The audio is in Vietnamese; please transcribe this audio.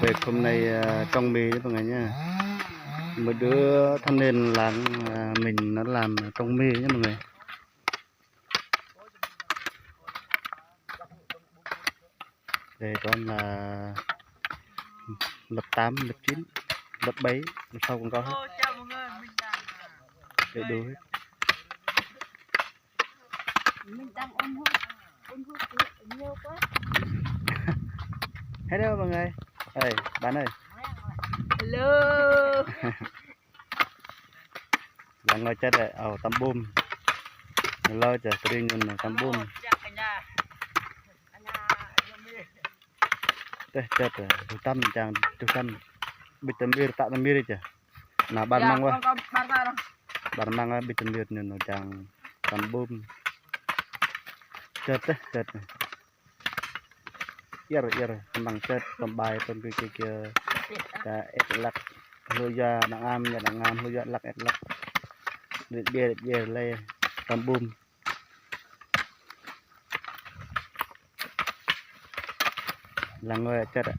về hôm nay trong mì đấy mọi người nhá. Một đứa thanh niên làng mình nó làm trong mì nhé mọi người. Đây con là lớp 8, lớp 9, lớp 7, lớp sau cũng có hết. Để đủ hết. Mình đang ôn hút nhiều quá. Hello mọi người. Ơi, bạn ơi. Hello. Là ngồi chết rồi, tắm bùm. Lo chả tươi nhìn tắm bùm. Chết rồi, tắm chẳng bị tắm bir tak tắm bir aja. Nah, ban mang wah. Ban mang bị tắm bir nó chẳng tắm bùm. Chết. Ir tembang chết tầm bài tầm kia ta et lak loya nangam loya lak et lak dia le tầm bùm. Là người chết ạ.